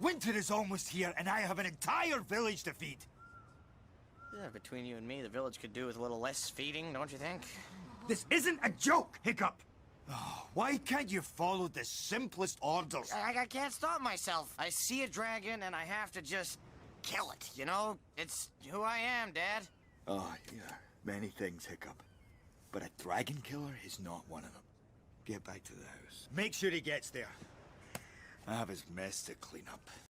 Winter is almost here, and I have an entire village to feed. Yeah, between you and me, the village could do with a little less feeding, don't you think? This isn't a joke, Hiccup! Oh, why can't you follow the simplest orders? I can't stop myself. I see a dragon and I have to just kill it, you know? It's who I am, Dad. Oh, yeah, many things, Hiccup. But a dragon killer is not one of them. Get back to the house. Make sure he gets there. I have his mess to clean up.